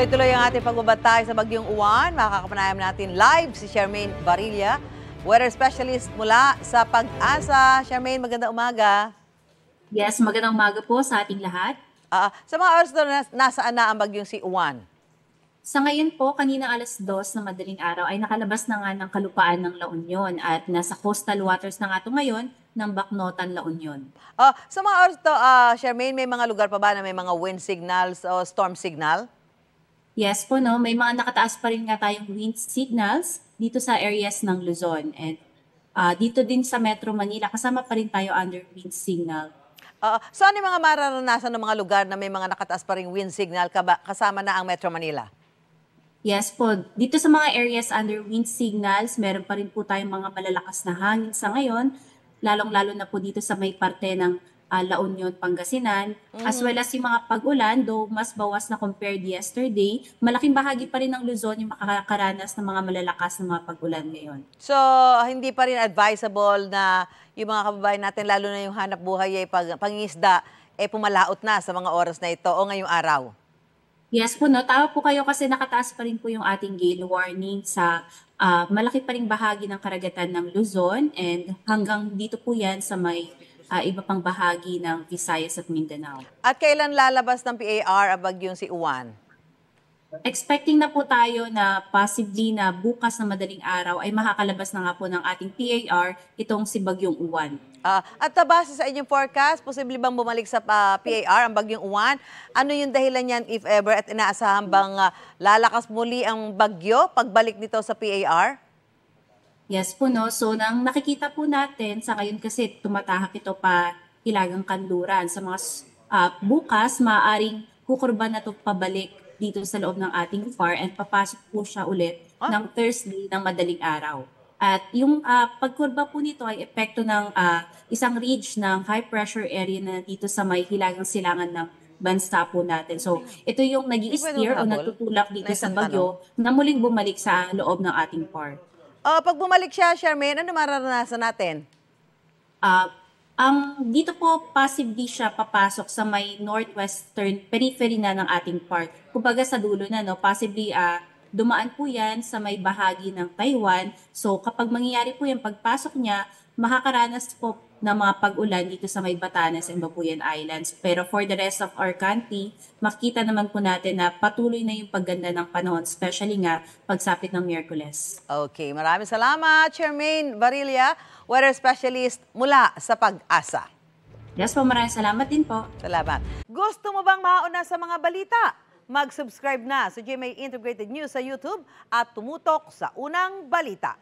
Tuloy-tuloy ang ating pagbabantay sa Bagyong Uwan. Makakapanayam natin live si Charmaine Barilla, weather specialist mula sa Pag-asa. Charmaine, magandang umaga. Yes, magandang umaga po sa ating lahat. Sa mga oras doon, nasaan na ang Bagyong si Uwan? Sa ngayon po, kanina alas 2 ng madaling araw ay nakalabas na nga ng kalupaan ng La Union at nasa coastal waters na nga ito ngayon ng Bacnotan, La Union. Sa mga oras to, Charmaine, may mga lugar pa ba na may mga wind signals o storm signal? Yes po, no, may mga nakataas pa rin nga tayong wind signals dito sa areas ng Luzon and dito din sa Metro Manila kasama pa rin tayo under wind signal. So ano yung mga mararanasan ng mga lugar na may mga nakataas pa ring wind signal kasama na ang Metro Manila? Yes po, dito sa mga areas under wind signals, meron pa rin po tayong mga malalakas na hangin sa ngayon, lalong-lalo na po dito sa may parte ng La Union, Pangasinan, as well as yung mga pag-ulan, though mas bawas na compared yesterday, malaking bahagi pa rin ng Luzon yung makakaranas ng mga malalakas na mga pag-ulan ngayon. So, hindi pa rin advisable na yung mga kababayan natin, lalo na yung hanap buhay ay pangingisda, pumalaot na sa mga oras na ito o ngayong araw? Yes po, no, tama po kayo kasi nakataas pa rin po yung ating gale warning sa malaki pa ring bahagi ng karagatan ng Luzon and hanggang dito po yan sa may iba pang bahagi ng Visayas at Mindanao. At kailan lalabas ng PAR ang Bagyong si Uwan? Expecting na po tayo na possibly na bukas na madaling araw ay makakalabas na nga po ng ating PAR itong si Bagyong Uwan. At base sa inyong forecast, posible bang bumalik sa PAR ang Bagyong Uwan? Ano yung dahilan niyan if ever at inaasahan bang lalakas muli ang bagyo pagbalik nito sa PAR? Yes po, no. So, nang nakikita po natin, sa ngayon kasi tumatahak ito pa Hilagang Kanluran. Sa mga bukas, maaaring kukurba na ito pabalik dito sa loob ng ating PAR and papasok po siya ulit ng Thursday ng madaling araw. At yung pagkurba po nito ay epekto ng isang ridge ng high pressure area na dito sa may hilagang silangan ng bansa po natin. So, ito yung nag-i-steer o natutulak dito sa bagyo na muling bumalik sa loob ng ating PAR. Pag bumalik siya, Charmaine, ano mararanasan natin? Dito po, possibly siya papasok sa may northwestern periphery na ng ating PAR. Kumbaga sa dulo na, no, possibly dumaan po yan sa may bahagi ng Taiwan. So kapag mangyayari po yung pagpasok niya, makakaranas po ng mga pag-ulan dito sa may Batanes and Babuyan Islands. Pero for the rest of our country, makita naman po natin na patuloy na yung pagganda ng panahon, especially nga pagsapit ng Miyerkules. Okay, maraming salamat, Charmaine Barilla, weather specialist mula sa Pag-asa. Yes po, maraming salamat din po. Salamat. Gusto mo bang mauna sa mga balita? Mag-subscribe na sa GMA Integrated News sa YouTube at tumutok sa unang balita.